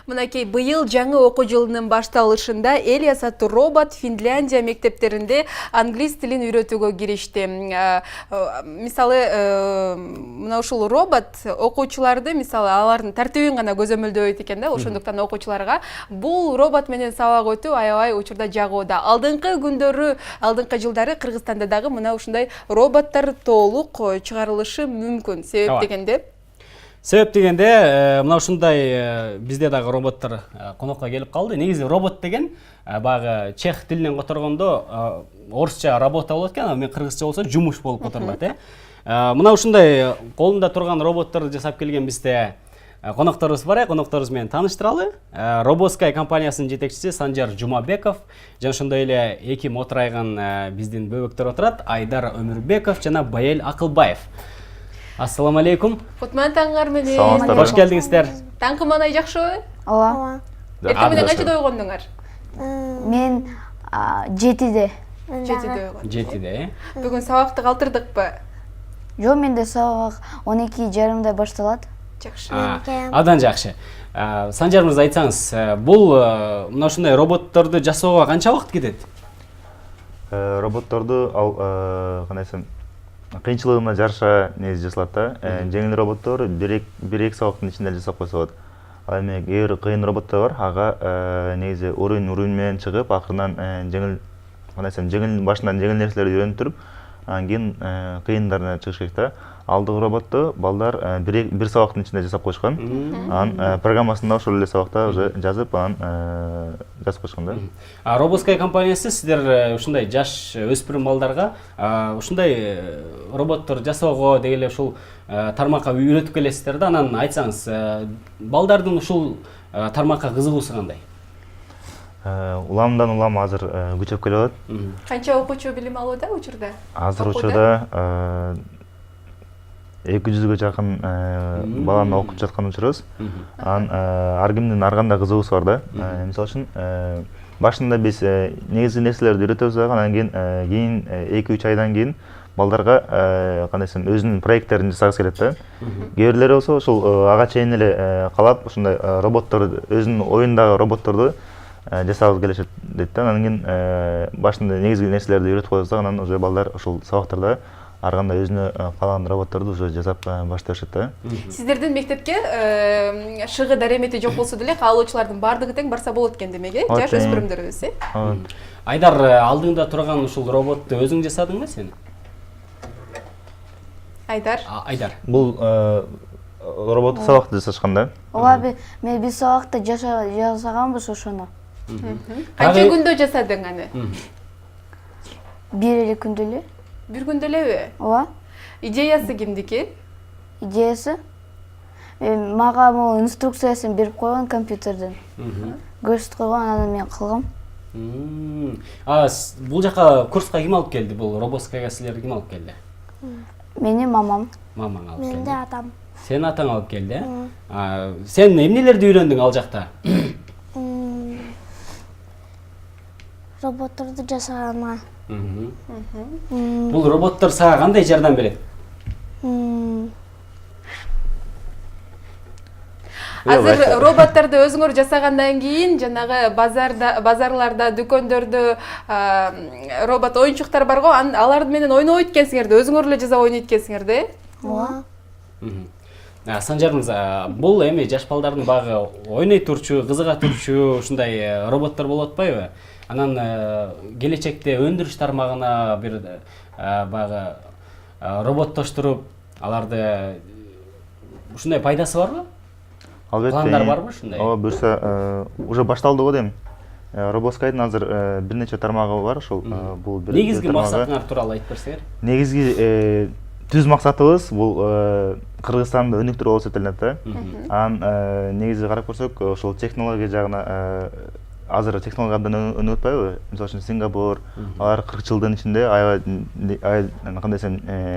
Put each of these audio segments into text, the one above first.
Мынакей быйыл жаңы окуу жылынын башталышында эл ясаттуу робот Финляндия мектептеринде англис тилин үйрөтүүгө киришти. Мисалы, мына ушул робот окуучуларды, мисалы, алардын тартибин гана көзөмөлдөбөйт экен да, ошондуктан окуучуларга бул робот менен сабак өтүү аябай учурда жагууда. Алдыңкы күндөрү, алдыңкы жылдары Кыргызстанда дагы мына ушундай роботтор толук чыгарылышы мүмкүн. Себеп дегенде? Себеп дегенде, мына ушундай бизде дагы роботтор конокко келип калды. Негизи робот деген баягы чех тилинен которгондо орусча работа болот экен, мен кыргызча болсо жумуш болуп которулат, Мына ушундай колунда турган роботторду жасап келген бизде конокторубуз бар, конокторубуз менен тааныштыралы. Roboskay компаниясынын жетекчиси Санжар Жумабеков, жана ошондой эле эки мотурайган биздин бөбөктөр отурат, Айдар Өмүрбеков жана Байел Акылбаев. Ассаламу алейкум. Кутман таңыңар менен. Кош келдиңиздер. Таң кыманай жакшыбы? Ооба. Эртең менен канчада ойгондуңар? Мен 7-де. 7-де, Бүгүн сабакты калтырдыкпы? Жок, менде сабак 12:30 башталат. Жакшы. Абдан жакшы. Санжар мырза, айтсаңыз, бул мына ушундай роботторду жасоого канча убакыт кетет? Роботторду кандай десем, кыйынчылыгына жараша негизи жасалат да. Жеңил роботтор 1-2 сабактын ичинде жасап койсо болот. Ал эми кээ бир кыйын роботтор бар, ага негизи уровень менен чыгып, акырынан жеңил, кандай десем, жеңил башынан жеңил нерселерди үйрөнүп туруп, анан кийин кыйындарына чыгыш керек да. Алдыгы роботту балдар 1 сабактын ичинде жасап койшкан. Анан программасында ошол эле сабакта уже жазып, анан жазып койшкан да. Roboskay компаниясы сиздер ушундай жаш өспүрүм балдарга ушундай роботтор жасоого деги эле ушул тармакка үйрөтүп келесиздер да. Анан айтсаңыз, балдардын ушул тармакка кызыгуусу кандай? Уламдан улам азыр күчөп келип атат. Канча окуучу билим алууда учурда? Азыр учурда 200-гө жакын баланы окуп жаткан учурубуз. Анан ар кимдин ар кандай кызыгуусу бар да. Мисалы үчүн башында биз негизги нерселерди үйрөтөбүз, анан кийин 2-3 айдан кийин балдарга кандай десем, өзүнүн проекттерин жасагысы келет да. Кээ бирлери болсо ушул ага чейин эле калап, ушундай роботторду, өзүнүн оюндагы роботторду жасагыбыз келишет дейт да. Анан кийин башында негизги нерселерди үйрөтүп коебуз да, анан уже балдар ушул сабактарда ар кандай өзүнө каалаган роботторду уже жасап баштай беришет да. Сиздердин мектепке шыгы даремети жок болсо деле каалоочулардын баардыгы тең барса болот экен демек, жаш өспүрүмдөрүбүз, Айдар, алдыңда турган ушул роботту өзүң жасадыңбы сен? Айдар. Бул роботту сабакта жасашкан да. Ооба, мен биз сабакта жасаганбыз ошону. Канча күндө жасадың аны? 1 күндө эле. 1 күндө элеби? Ооба. Идеясы кимдики? Идеясы мага бул инструкциясын берип койгон компьютерден. Көрсөтүп койгон, анан мен кылгам. Бул жака курска ким алып келди? Бул Roboskayга силерди ким алып келди? Менин мамам. Мамаң алып келди. Менде атам. Сенин атаң алып келди, Сен эмнелерди үйрөндүң ал жакта? Роботторду жасаганга. Бул роботтор сага кандай жардам берет? Азыр роботторду өзүңөр жасагандан кийин жанагы базарларда, дүкөндөрдө робот оюнчуктар бар го, алар менен ойнойт экенсиңер да, өзүңөр эле жасап ойнойт экенсиңер да? Ооба. Санжар мырза, бул эми жаш балдардын багы ойной турчу, кызыга турчу ушундай роботтор болуп атпайбы? Анан келечекте өндүрүш тармагына бир багы роботтоштуруп, аларды ушундай пайдасы барбы? Албетте. Пландар барбы ушундай? Ооба, буюрса уже башталды го дейм. Roboskayдын азыр бир нече тармагы бар, ошол бул бир негизги максатыңар тууралуу айтып берсеңер. Негизги түз максатыбыз бул Кыргызстанды өнүктүрүү болуп эсептелинет да. Анан негизи карап көрсөк, ошол технология жагына азыр технология абдан өнүгүп атпайбы? Мисалы үчүн Сингапур, алар 40 жылдын ичинде аябай кандай десем,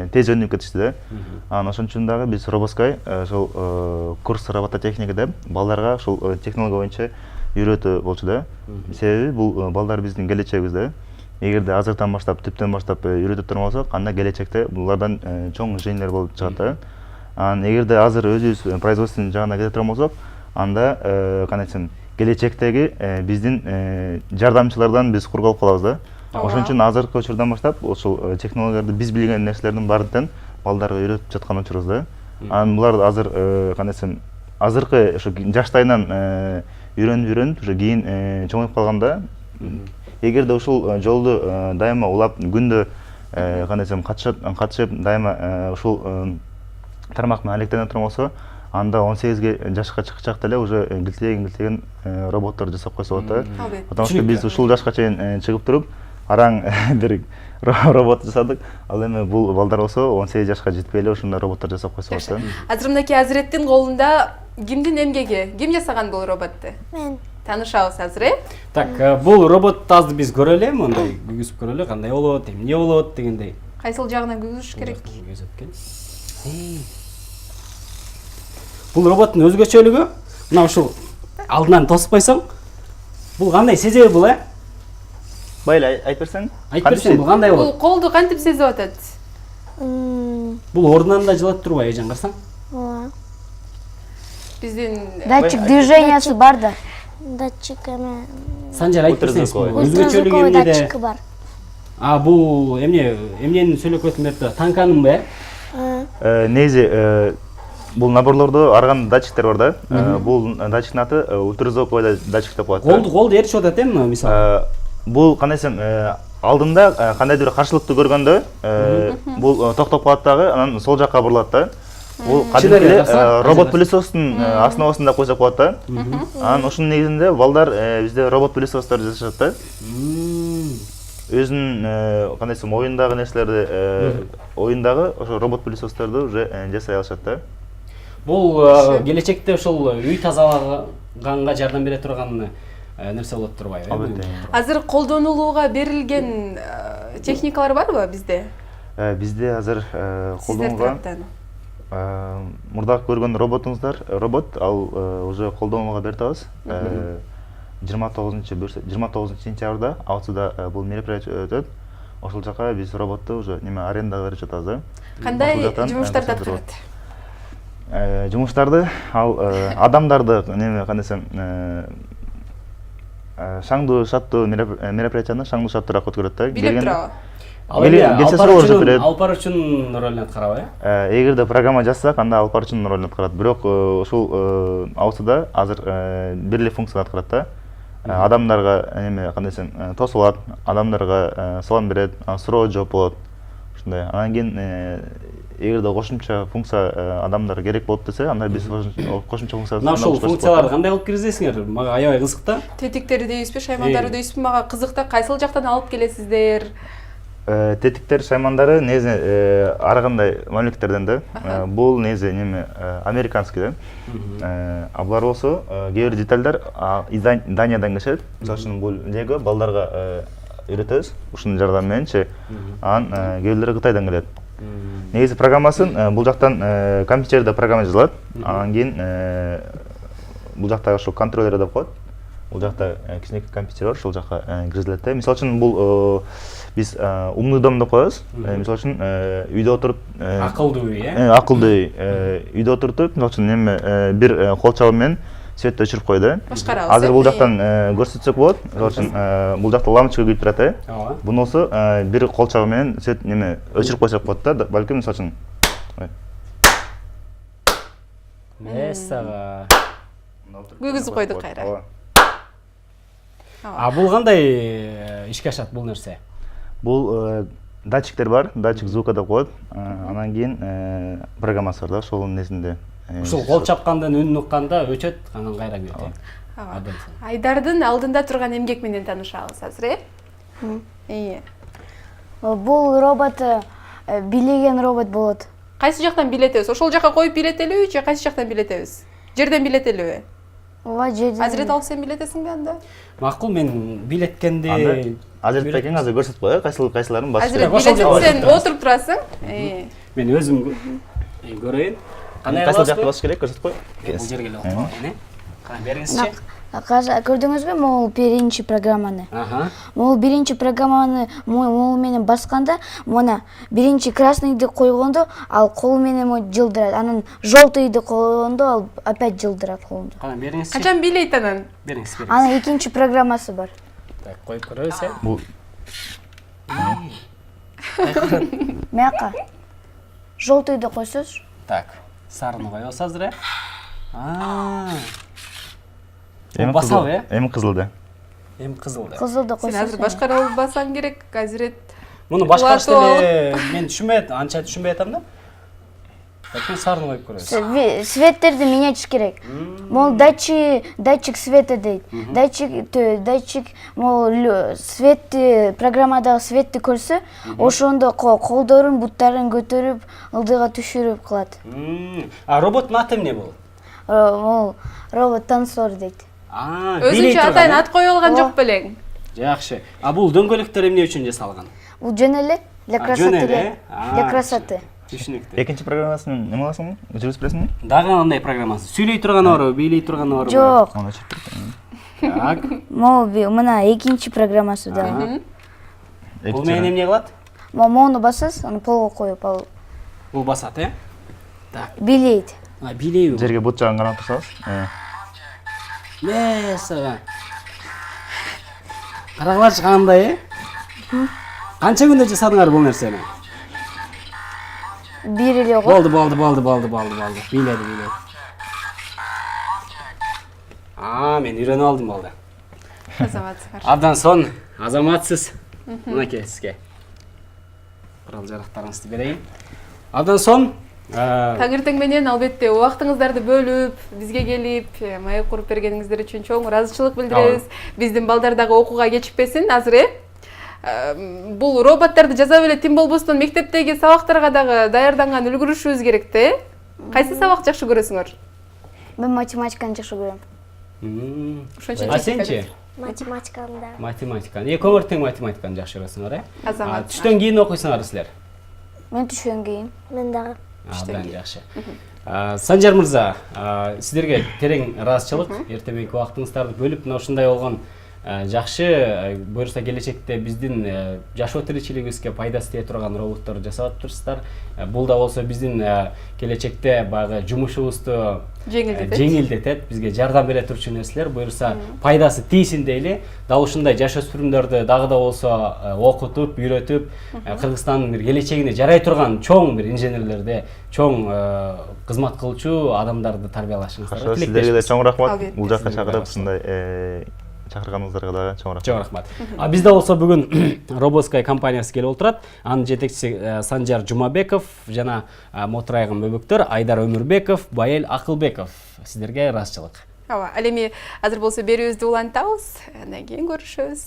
тез өнүгүп кетишти да. Анан ошон үчүн дагы биз Roboskay ошол курс робототехника деп балдарга ошол технология боюнча үйрөтүү болчу да. Себеби бул балдар биздин келечегибиз да. Эгерде азыртан баштап, түптөн баштап үйрөтүп турган болсок, анда келечекте булардан чоң инженерлер болуп чыгат да. Анан эгерде азыр өзүбүз производственный жагына кете турган болсок, анда кандай десем келечектеги биздин жардамчылардан биз кургал алып калабыз да. Ошон үчүн азыркы учурдан баштап ошол технологияларды биз билген нерселердин баарын балдарга үйрөтүп жаткан учурубуз да. Анан булар азыр кандай десем азыркы ошо жаштайынан үйрөнүп уже кийин чоңоюп калганда эгерде ушул жолду дайыма улап күндө кандай десем катышып дайыма ушул тармак менен алектене турган болсо, анда 18 жашка чыкчак деле уже килтеген роботтор жасап койсо болот да. Потому что биз ушул жашка чейин чыгып туруп араң бир робот жасадык. Ал эми бул балдар болсо 18 жашка жетпей эле ушундай роботтор жасап койсо болот да. Азыр мынакей Азиреттин колунда кимдин эмгеги? Ким жасаган бул роботту? Мен. Таанышабыз азыр, Так, бул роботту азыр биз көрө эле, мындай күгүзүп көрө эле, кандай болот, эмне болот дегендей. Кайсыл жагынан күгүзүш керек? Бул роботтун өзгөчөлүгү мына ушул алдынан тосуп койсоң, бул кандай сезеби бул, Байла айтып берсең? Айтып берсең, бул кандай Бул болот? колду кантип сезип атат? Бул ордунан жылат турбайбы, эжен карасаң? Ооба. Биздин Датчик движениясы бар да. Датчик эме. Санжар айтып берсеңиз, бул өзгөчөлүгү Ультразвуковой эмнеде? датчики бар. Бул эмненин сөйлөкөтүн берип турат? Танканын Негизи бул наборлордо ар кандай датчиктер бар да. Бул датчиктин аты ультразвуковой датчик деп коет. Колду эришип атат эми, мисалы. Бул кандай десем алдында кандайдыр бир каршылыкты көргөндө бул токтоп калат дагы, анан сол жакка бурулат да. Бул кадимки робот пылесостун основасында койсо болот да. Анан ошонун негизинде балдар бизде робот пылесостор жасашат да. Өзүнүн кандай десем оюндагы нерселерди оюндагы ошо робот пылесосторду уже жасай алышат да. Бул келечекте ошол үй тазалаганга жардам бере турган нерсе болот турбайбы? Албетте. азыр колдонулууга берилген техникалар барбы бизде? Бизде азыр Сиздер колдонууга тараптан. мурдагы көргөн робот ал уже колдонууга берип атабыз. 29 сентябрда Алсуда бул мероприятие өтөт. Ошол жака биз роботту уже арендага берип жатабыз да. Кандай жумуштарды аткарат? Жумуштарды ал адамдарды кандай десем шаңдуу шаттуу мероприятияны шаңдуу шаттуураак өткөрөт да. Билеп турабы? Алпар үчүн ролун аткарабы? Эгерде программа жазсак, анда алпар үчүн ролун аткарат. Бирок ушул Алсуда азыр бир эле функцияны аткарат да. Адамдарга кандай десем тосулат, адамдарга салам берет, суроо жооп болот. Ушундай. Анан кийин эгерде кошумча функция адамдарга керек болот десе, анда биз кошумча функцияны Мына ушул функцияларды кандай кылып киргизесиңер? Мага аябай кызык да. Тетиктери дейбизби, шаймандары дейбизби? Мага кызык да. Кайсыл жактан алып келесиздер? Тетиктер, шаймандары негизи ар кандай мамлекеттерден да. Бул негизи американский да. Булар болсо кээ бир детальдар Даниядан келишет. Мисалы үчүн бул Лего балдарга үйрөтөбүз ушунун жардамы мененчи. Анан кээ бирлери Кытайдан келет. Негизи программасын бул жактан компьютерде программа жазылат. Анан кийин бул жакта ошо контроллер деп коет. Бул жакта кичинекей компьютер бар, ошол жакка киргизилет да. Мисалы үчүн бул биз умный дом деп коебуз. Мисалы үчүн үйдө отуруп Акылдуу үй, акылдуу үй. Үйдө отуруп, мисалы үчүн бир кол чабуу менен светти өчүрүп койду. Башкарабыз. Азыр бул жактан көрсөтсөк болот. Мисалы үчүн бул жакта лампочка күйүп турат. Буну болсо бир кол чабуу менен свет өчүрүп койсок болот да. Балким мисалы үчүн Месага. Күйгүзүп койдук кайра. Бул кандай ишке ашат бул нерсе? Бул датчиктер бар, датчик звука деп коет. Анан кийин программасы бар да, ошонун несинде. Ушул кол чапкандан үнүн укканда өчөт, анан кайра күйөт. Айдардын алдында турган эмгек менен таанышабыз азыр, Бул робот билеген робот болот. Кайсы жактан билетебиз? Ошол жака коюп билетелиби же кайсы жактан билетебиз? Жерден билетелиби? Ооба, жерден. Азирет ал сен билетесиңби анда? Макул, мен билеткенди Азырет бекең азыр көрсөтүп коеюн, кайсыларын басып. Азирет билетип сен отуруп турасың? Мен өзүм көрөйүн. Кайсыл жакты басыш керек, көрсөтүп кой. Бул жерге эле отуруп, кана бериңизчи. Көрдүңүзбү могул биринчи программаны? Аха. Могул биринчи программаны могул менен басканда, мына биринчи красныйды койгондо, ал кол менен жылдырат. Анан желтыйды койгондо, ал опять жылдырат колумду. Кана бериңизчи. Качан бийлейт анан? Бериңиз. Анан экинчи программасы бар. Так, коюп көрөбүз, бул Маяка. Желтыйды койсоз. Так, сарыны коебуз азыр, эми басабы, кызыл, эми кызылды. Эми кызылды. Кызылды Сен койсоз. азыр башкара албасаң керек, азирет. Муну башкарышты Улатып эле мен түшүнбөй анча түшүнбөй атам да. Такын сарыны коюп көрөбүз. Светтерди менять керек. Мол датчик света дейт. Датчик мол светти программадагы светти көрсө, ошондо колдорун, буттарын көтөрүп, ылдыйга түшүрүп кылат. А роботтун аты эмне бул? Мол робот танцор дейт. Өзүнчө атайын ат коюп алган жок белең. Жакшы. А бул дөңгөлөктөр эмне үчүн жасалган? Бул жөн эле для красоты. Для красоты. Түшүнүктүү. Экинчи программасын эме кыласыңбы? Өчүрүп бересиңби? Дагы кандай программасы? Сүйлөй турганы барбы, бийлей турганы барбы? Жок. Аны өчүрүп бересиң. Так. Мол мына экинчи программасы да. Бул менен эмне кылат? Моуну басасыз, аны полго коюп ал Бул басат, Так. билейт. Билейби? Жерге бут жагын карап турсаңыз. Сага. Карагларчы кандай, Канча күндө жасадыңар бул нерсени? Бир эле го. Болду. Бийледи. Мен үйрөнүп алдым болду. Азаматсыздар. Абдан сон, азаматсыз. Мынакей сизге. Курал-жарактарыңызды берейин. Абдан сон. Таңертең менен албетте убактыңыздарды бөлүп, бизге келип, маек куруп бергениңиздер үчүн чоң ыраазычылык билдиребиз. Биздин балдар дагы окууга кечикпесин. Азыр бул роботторду жасап эле тим болбостон мектептеги сабактарга дагы даярданган үлгүрүшүбүз керек да. Кайсы сабак жакшы көрөсүңөр? Мен математиканы жакшы көрөм. А сенчи? Математиканда. Математиканы. Көңүр тең математиканы жакшы көрөсүңөр, Азамат. Түштөн кийин окуйсуңар силер? Мен түшкөн кийин. Мен дагы. Абдан жакшы. Санжар мырза, сиздерге терең ыраазычылык. Эртең мененки убактыңыздарды бөлүп, мына ушундай болгон жакшы, буюрса келечекте биздин жашоо тиричилигибизге пайдасы тие турган роботторду жасап атыптырсыздар. Бул да болсо биздин келечекте баягы жумушубузду жеңилдетет, бизге жардам бере турчу нерселер, буюрса пайдасы тийсин дейли. Дал ушундай жаш өспүрүмдөрдү дагы да болсо окутуп, үйрөтүп, Кыргызстандын бир келечегине жарай турган чоң бир инженерлерди, чоң кызмат кылчу адамдарды тарбиялашыңыздар. Сиздерге да чоң рахмат. Бул жакка чакырып ушундай чакырганыңыздарга дагы чоң рахмат. Чоң рахмат. Бизде болсо бүгүн Roboskay компаниясы келип отурат. Анын жетекчиси Санжар Жумабеков жана моторайган бөбөктөр Айдар Өмүрбеков, Байел Акылбеков. Сиздерге ыраазычылык. Ал эми азыр болсо берүүбүздү улантабыз. Андан кийин көрүшөбүз.